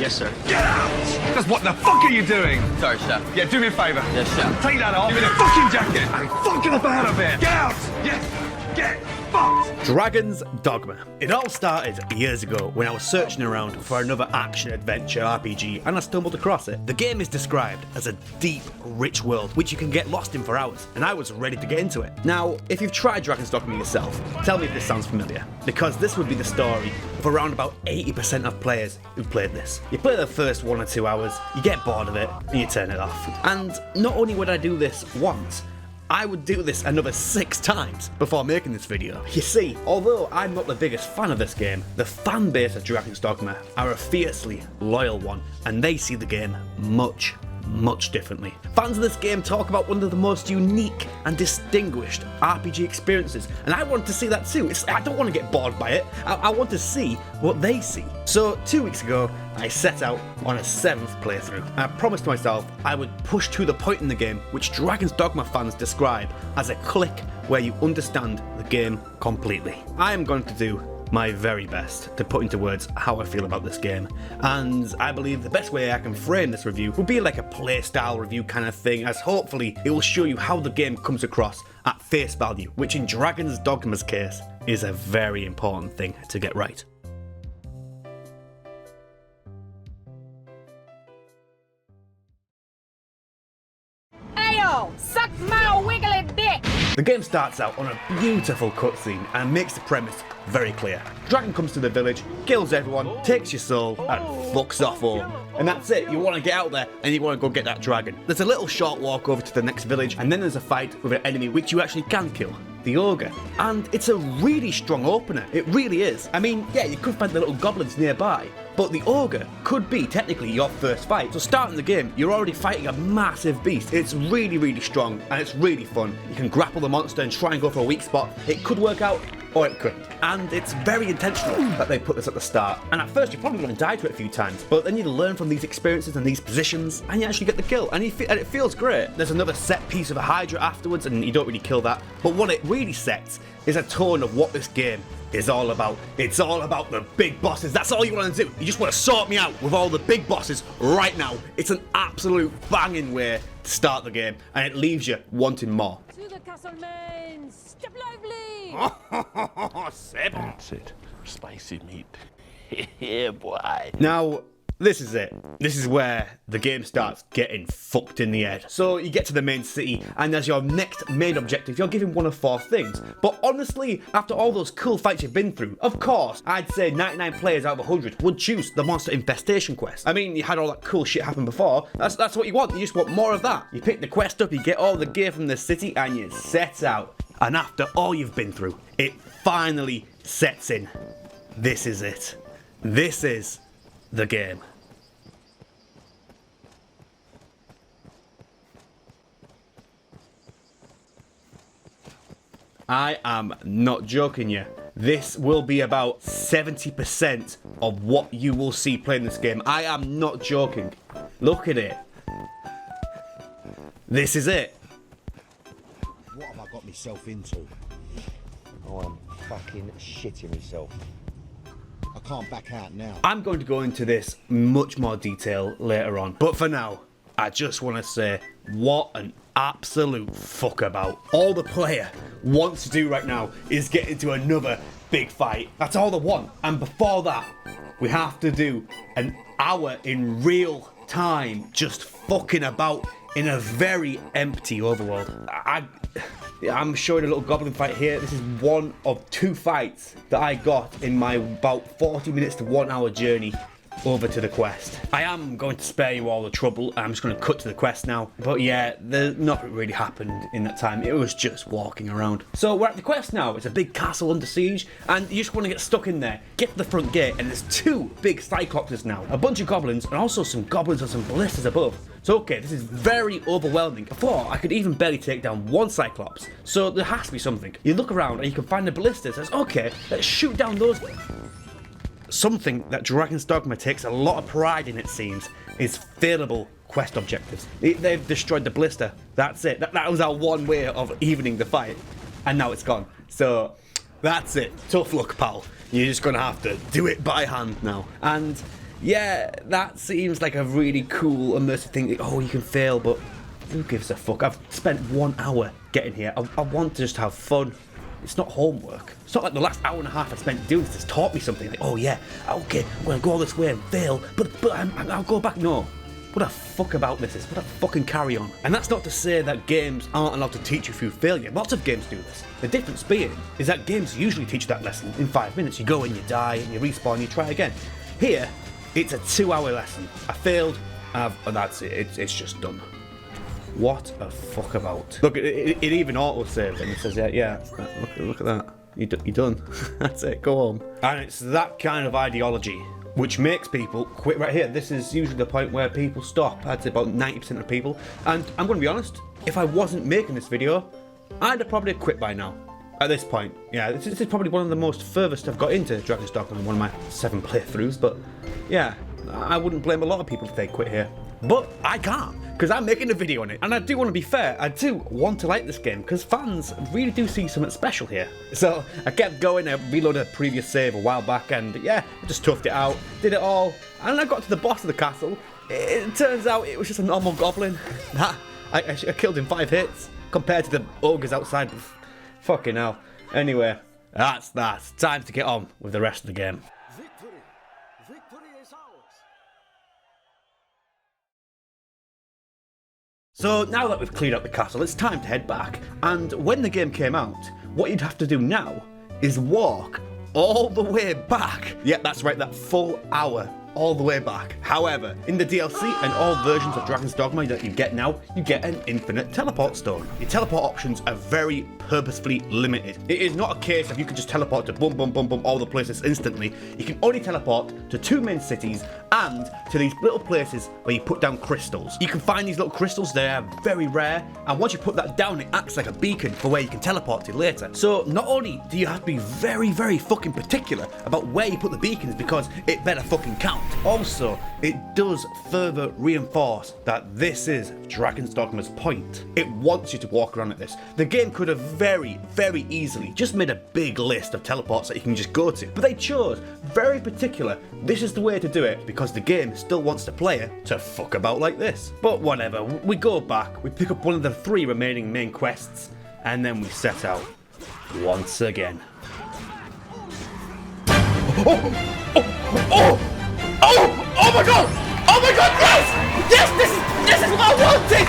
Yes, sir. Get out! Just what the fuck are you doing? Sorry, chef. Yeah, do me a favour. Yes, chef. Take that off. Give me the fucking jacket. And fucking up out of here. Get out! Yes! Get fucked! Dragon's Dogma. It all started years ago when I was searching around for another action-adventure RPG and I stumbled across it. The game is described as a deep, rich world which you can get lost in for hours, and I was ready to get into it. Now, if you've tried Dragon's Dogma yourself, tell me if this sounds familiar, because this would be the story of around about 80% of players who played this. You play the first 1 or 2 hours, you get bored of it, and you turn it off. And not only would I do this once, I would do this another 6 times before making this video. You see, although I'm not the biggest fan of this game, the fan base of Dragon's Dogma are a fiercely loyal one, and they see the game much differently. Fans of this game talk about one of the most unique and distinguished RPG experiences, and I want to see that too. I don't want to get bored by it. I want to see what they see. So 2 weeks ago, I set out on a 7th playthrough. I promised myself I would push to the point in the game which Dragon's Dogma fans describe as a click where you understand the game completely. I am going to do my very best to put into words how I feel about this game, and I believe the best way I can frame this review would be like a playstyle review kind of thing, as hopefully it will show you how the game comes across at face value, which in Dragon's Dogma's case is a very important thing to get right. Ayo, suck my wiggly dick! The game starts out on a beautiful cutscene and makes the premise very clear. Dragon comes to the village, kills everyone, takes your soul, and fucks off home. And that's it, you want to get out there and you want to go get that dragon. There's a little short walk over to the next village, and then there's a fight with an enemy which you actually can kill, the ogre. And it's a really strong opener, it really is. I mean, yeah, you could find the little goblins nearby, but the ogre could be technically your first fight. So starting the game, you're already fighting a massive beast. It's really strong and it's really fun. You can grapple the monster and try and go for a weak spot. It could work out, or it couldn't. And it's very intentional that they put this at the start. And at first you're probably going to die to it a few times, but then you learn from these experiences and these positions, and you actually get the kill, and it feels great. There's another set piece of a Hydra afterwards, and you don't really kill that. But what it really sets is a tone of what this game is all about. It's all about the big bosses. That's all you want to do. You just want to sort me out with all the big bosses right now. It's an absolute banging way to start the game, and it leaves you wanting more. To the castle main, step lively! That's it. Spicy meat. Yeah, boy. Now, this is it. This is where the game starts getting fucked in the head. So you get to the main city, and as your next main objective, you're given one of 4 things. But honestly, after all those cool fights you've been through, of course, I'd say 99 players out of 100 would choose the monster infestation quest. I mean, you had all that cool shit happen before. That's what you want. You just want more of that. You pick the quest up, you get all the gear from the city, and you set out. And after all you've been through, it finally sets in. This is it. This is the game. I am not joking you. This will be about 70% of what you will see playing this game. I am not joking. Look at it. This is it. What have I got myself into? Oh, I'm fucking shitting myself. I can't back out now. I'm going to go into this much more detail later on. But for now, I just want to say, what an absolute fuck about. All the player wants to do right now is get into another big fight. That's all they want. And before that, we have to do an hour in real time just fucking about in a very empty overworld. I'm showing a little goblin fight here. This is one of 2 fights that I got in my about 40 minutes to 1 hour journey over to the quest. I am going to spare you all the trouble. I'm just going to cut to the quest now. But yeah, nothing really happened in that time. It was just walking around. So we're at the quest now. It's a big castle under siege, and you just want to get stuck in there, get to the front gate, and there's 2 big cyclopses now, a bunch of goblins, and also some goblins and some ballistas above. So okay, this is very overwhelming. Before, I could even barely take down 1 cyclops. So there has to be something. You look around and you can find the ballistas. Says, okay, let's shoot down those. Something that Dragon's Dogma takes a lot of pride in, it seems, is failable quest objectives. They've destroyed the ballista. That's it. That was our one way of evening the fight. And now it's gone. So that's it. Tough luck, pal. You're just going to have to do it by hand now. And Yeah, that seems like a really cool, immersive thing. Oh, you can fail, but who gives a fuck? I've spent 1 hour getting here. I want to just have fun. It's not homework. It's not like the last hour and a half I spent doing this has taught me something. Like, oh yeah, okay, I'm gonna go all this way and fail, but I'll go back. No. What a fuck about this is. What a fucking carry on. And that's not to say that games aren't allowed to teach you through failure. Lots of games do this. The difference being is that games usually teach that lesson in 5 minutes. You go and you die and you respawn and you try again. Here, it's a 2-hour lesson. I failed, and that's it. It's just done. What a fuck about. Look, it even auto-saved and it says, yeah, look at that. You're done. That's it, go home. And it's that kind of ideology which makes people quit right here. This is usually the point where people stop. I'd say about 90% of people. And I'm going to be honest, if I wasn't making this video, I'd have probably quit by now. At this point, yeah, this is probably one of the most furthest I've got into Dragon's Dogma in one of my 7 playthroughs, but yeah, I wouldn't blame a lot of people if they quit here. But I can't, because I'm making a video on it. And I do want to be fair, I do want to like this game, because fans really do see something special here. So I kept going, I reloaded a previous save a while back, and yeah, I just toughed it out, did it all, and I got to the boss of the castle. It turns out it was just a normal goblin. I killed him 5 hits, compared to the ogres outside. Fucking hell. Anyway, that's that. Time to get on with the rest of the game. Victory is ours. So now that we've cleared up the castle, it's time to head back. And when the game came out, what you'd have to do now is walk all the way back. Yep, that's right, that full hour all the way back. However, in the DLC and all versions of Dragon's Dogma that you get now, you get an infinite teleport stone. Your teleport options are very purposefully limited. It is not a case of you can just teleport to boom, boom, boom, boom, all the places instantly. You can only teleport to 2 main cities and to these little places where you put down crystals. You can find these little crystals, they are very rare, and once you put that down, it acts like a beacon for where you can teleport to later. So not only do you have to be very, very fucking particular about where you put the beacons because it better fucking count, also, it does further reinforce that this is Dragon's Dogma's point. It wants you to walk around like this. The game could have very, very easily just made a big list of teleports that you can just go to, but they chose very particular, this is the way to do it, because the game still wants the player to fuck about like this. But whatever, we go back, we pick up one of the 3 remaining main quests, and then we set out once again. Oh my god! Oh my god, yes! Yes, this is what I wanted!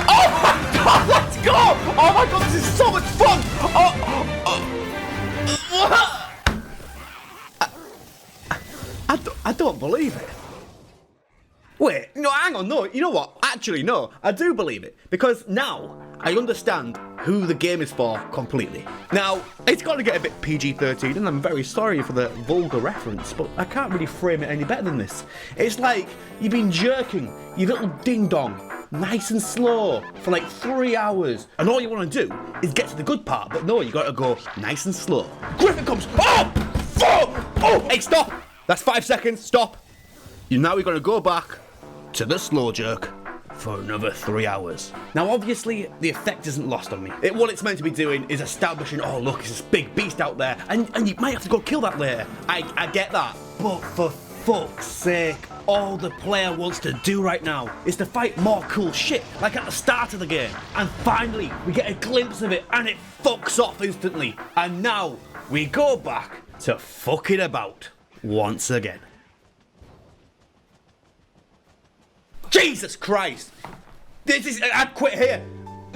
Oh my god, let's go! Oh my god, this is so much fun! I don't believe it. Wait, no, hang on, no, you know what? Actually, no, I do believe it. Because now, I understand who the game is for completely. Now, it's got to get a bit PG-13, and I'm very sorry for the vulgar reference, but I can't really frame it any better than this. It's like you've been jerking your little ding-dong nice and slow for like 3 hours, and all you want to do is get to the good part, but no, you got to go nice and slow. Griffin comes, oh! Oh! Hey, stop! That's 5 seconds, stop! Now we're going to go back to the slow jerk for another 3 hours. Now obviously the effect isn't lost on me. What it's meant to be doing is establishing, oh look, it's this big beast out there, and you might have to go kill that later. I get that, but for fuck's sake, all the player wants to do right now is to fight more cool shit, like at the start of the game. And finally, we get a glimpse of it, and it fucks off instantly. And now, we go back to fucking about once again. Jesus Christ! I'd quit here.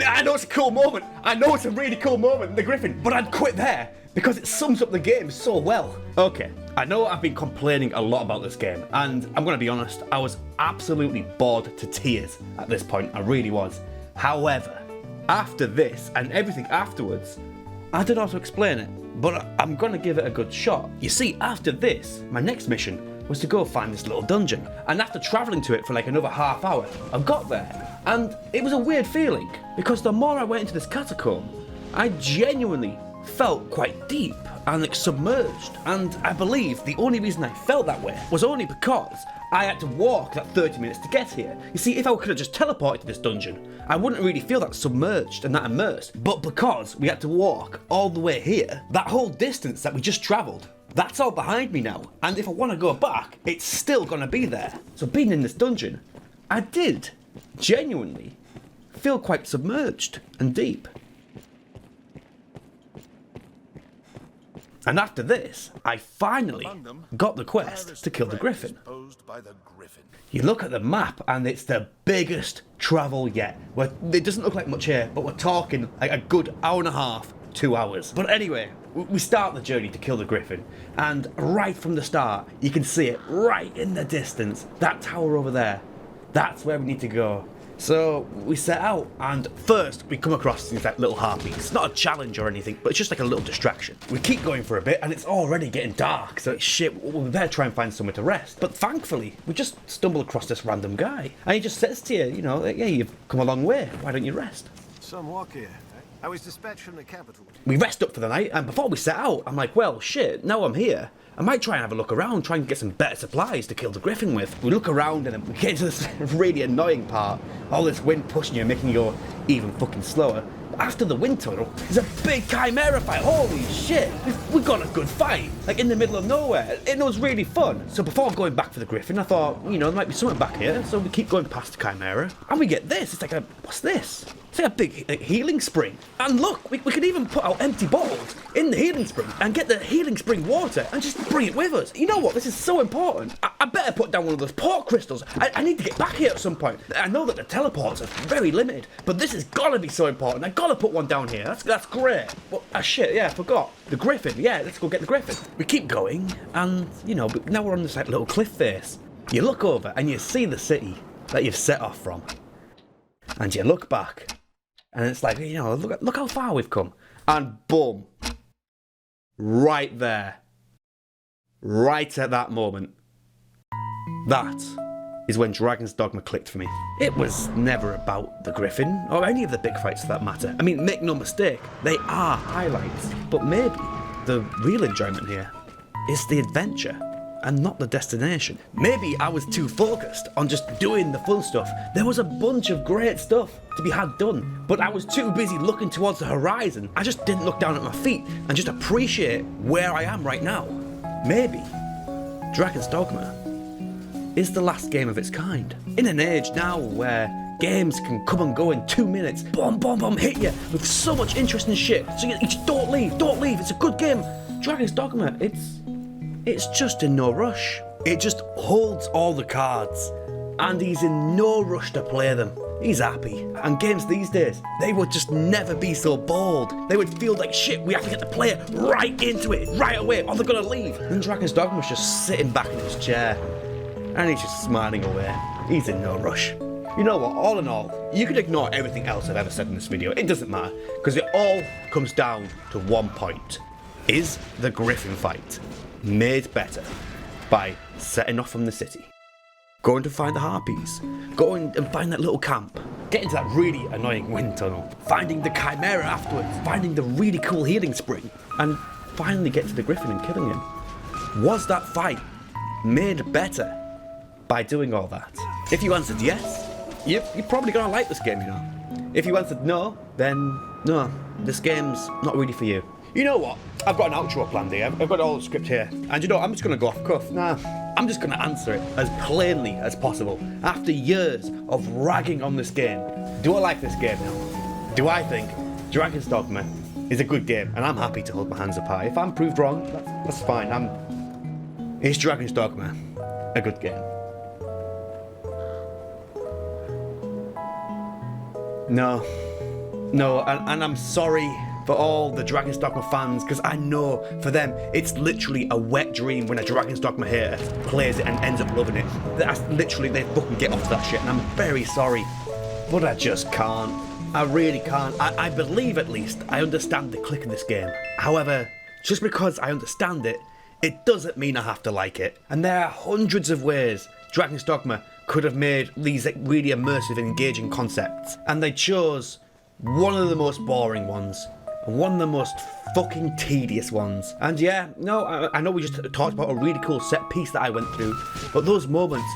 I know it's a cool moment. I know it's a really cool moment, the Griffin, but I'd quit there because it sums up the game so well. Okay, I know I've been complaining a lot about this game, and I'm gonna be honest, I was absolutely bored to tears at this point, I really was. However, after this and everything afterwards, I don't know how to explain it, but I'm gonna give it a good shot. You see, after this, my next mission was to go find this little dungeon, and after travelling to it for like another half hour, I got there, and it was a weird feeling, because the more I went into this catacomb, I genuinely felt quite deep and like submerged, and I believe the only reason I felt that way was only because I had to walk that 30 minutes to get here. You see, if I could have just teleported to this dungeon, I wouldn't really feel that submerged and that immersed, but because we had to walk all the way here, that whole distance that we just travelled That's all behind me now, and if I want to go back, it's still gonna be there. So being in this dungeon, I did genuinely feel quite submerged and deep. And after this, I finally got the quest to kill the griffin. You look at the map and it's the biggest travel yet. It doesn't look like much here, but we're talking like a good hour and a half, 2 hours. But anyway, we start the journey to kill the griffin, and right from the start, you can see it right in the distance. That tower over there, that's where we need to go. So we set out, and first we come across these like little harpies. It's not a challenge or anything, but it's just like a little distraction. We keep going for a bit, and it's already getting dark, so shit, we better try and find somewhere to rest. But thankfully, we just stumble across this random guy, and he just says to you, you know, like, yeah, you've come a long way, why don't you rest? Some walk here. I was dispatched from the capital. We rest up for the night, and before we set out, I'm like, well, shit, now I'm here. I might try and have a look around, try and get some better supplies to kill the griffin with. We look around and then we get into this really annoying part. All this wind pushing you, making you go even fucking slower. After the wind tunnel, there's a big chimera fight. Holy shit, we got a good fight, like in the middle of nowhere. It was really fun. So before going back for the griffin, I thought, you know, there might be something back here. So we keep going past the chimera, and we get this. It's like what's this? It's like a big healing spring. And look, we can even put our empty bottles in the healing spring and get the healing spring water and just bring it with us. You know what? This is so important. I better put down one of those port crystals. I need to get back here at some point. I know that the teleports are very limited, but this has got to be so important. I gotta put one down here. That's great. Well, shit, yeah, I forgot. The griffin. Yeah, let's go get the griffin. We keep going, and you know, now we're on this like little cliff face. You look over and you see the city that you've set off from, and you look back. And it's like, you know, look how far we've come. And boom. Right there. Right at that moment. That is when Dragon's Dogma clicked for me. It was never about the griffin, or any of the big fights for that matter. I mean, make no mistake, they are highlights. But maybe the real enjoyment here is the adventure and not the destination. Maybe I was too focused on just doing the fun stuff. There was a bunch of great stuff to be had done, but I was too busy looking towards the horizon. I just didn't look down at my feet and just appreciate where I am right now. Maybe Dragon's Dogma is the last game of its kind. In an age now where games can come and go in 2 minutes, boom, boom, boom, hit you with so much interesting shit. So you just don't leave, it's a good game. Dragon's Dogma, it's just in no rush. It just holds all the cards, and he's in no rush to play them. He's happy. And games these days, they would just never be so bold. They would feel like shit, we have to get the player right into it, right away, or they're gonna leave. And Dragon's Dogma's just sitting back in his chair, and he's just smiling away. He's in no rush. You know what, all in all, you could ignore everything else I've ever said in this video. It doesn't matter, because it all comes down to one point. Is the griffin fight made better by setting off from the city, going to find the harpies, going and find that little camp, getting to that really annoying wind tunnel, finding the chimera afterwards, finding the really cool healing spring, and finally get to the griffin and killing him? Was that fight made better by doing all that? If you answered yes, you're probably gonna like this game, you know. If you answered no, then no, this game's not really for you. You know what? I've got an outro planned here. I've got all the script here. And you know, I'm just going to go off cuff. Nah, I'm just going to answer it as plainly as possible. After years of ragging on this game, do I like this game now? Do I think Dragon's Dogma is a good game? And I'm happy to hold my hands up high. If I'm proved wrong, that's fine. Is Dragon's Dogma a good game? No, and I'm sorry for all the Dragon's Dogma fans, because I know for them it's literally a wet dream when a Dragon's Dogma hater plays it and ends up loving it. That's literally, they fucking get off that shit, and I'm very sorry, but I just can't. I really can't. I believe, at least, I understand the click in this game. However, just because I understand it, it doesn't mean I have to like it. And there are hundreds of ways Dragon's Dogma could have made these like really immersive and engaging concepts, and they chose one of the most boring ones. One of the most fucking tedious ones. And yeah, no, I know we just talked about a really cool set piece that I went through, but those moments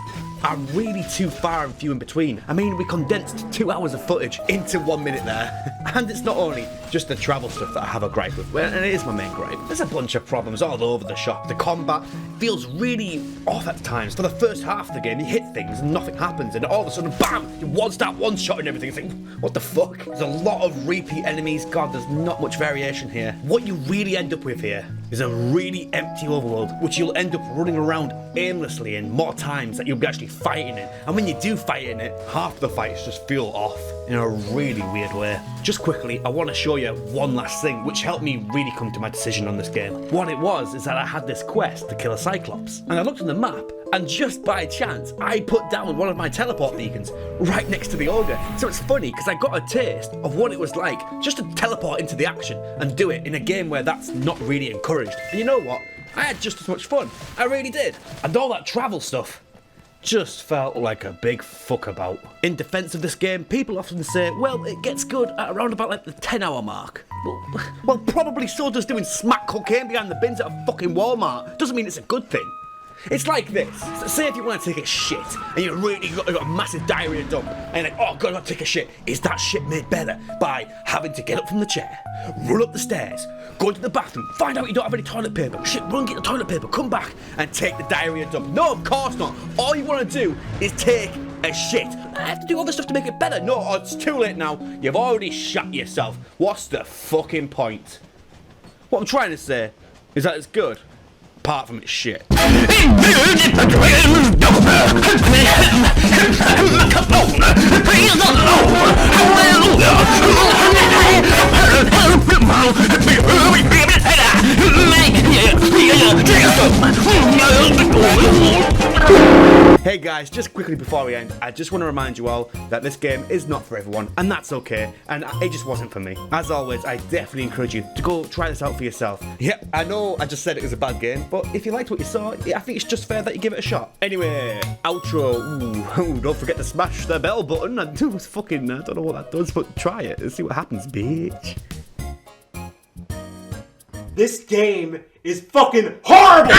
are really too far and few in between. I mean, we condensed 2 hours of footage into 1 minute there. And it's not only just the travel stuff that I have a gripe with, and it is my main gripe. There's a bunch of problems all over the shop. The combat feels really off at times. For the first half of the game, you hit things and nothing happens, and all of a sudden, bam, you one shot and everything. It's like, what the fuck? There's a lot of repeat enemies. God, there's not much variation here. What you really end up with here is a really empty overworld, which you'll end up running around aimlessly in more times that you'll be actually fighting in. And when you do fight in it, half of the fights just feel off in a really weird way. Just quickly, I want to show you one last thing which helped me really come to my decision on this game. What it was is that I had this quest to kill a Cyclops, and I looked on the map, and just by chance, I put down one of my teleport beacons right next to the ogre. So it's funny, because I got a taste of what it was like just to teleport into the action and do it in a game where that's not really encouraged. And you know what? I had just as much fun. I really did. And all that travel stuff just felt like a big fuck about. In defense of this game, people often say, well, it gets good at around about like the 10-hour mark. Well, probably so does doing smack cocaine behind the bins at a fucking Walmart. Doesn't mean it's a good thing. It's like this. Say if you want to take a shit and you got a massive diarrhea dump and you're like, oh god, I gotta take a shit. Is that shit made better by having to get up from the chair, run up the stairs, go into the bathroom, find out you don't have any toilet paper, shit, run get the toilet paper, come back and take the diarrhea dump? No, of course not. All you want to do is take a shit. I have to do all this stuff to make it better. No, it's too late now. You've already shot yourself. What's the fucking point? What I'm trying to say is that it's good, apart from its shit. Hey guys, just quickly before we end, I just want to remind you all that this game is not for everyone, and that's okay, and it just wasn't for me. As always, I definitely encourage you to go try this out for yourself. Yeah, I know I just said it was a bad game, but if you liked what you saw, I think it's just fair that you give it a shot. Anyway, outro. Ooh, don't forget to smash the bell button. I don't know what that does, but try it and see what happens, bitch. This game is fucking horrible!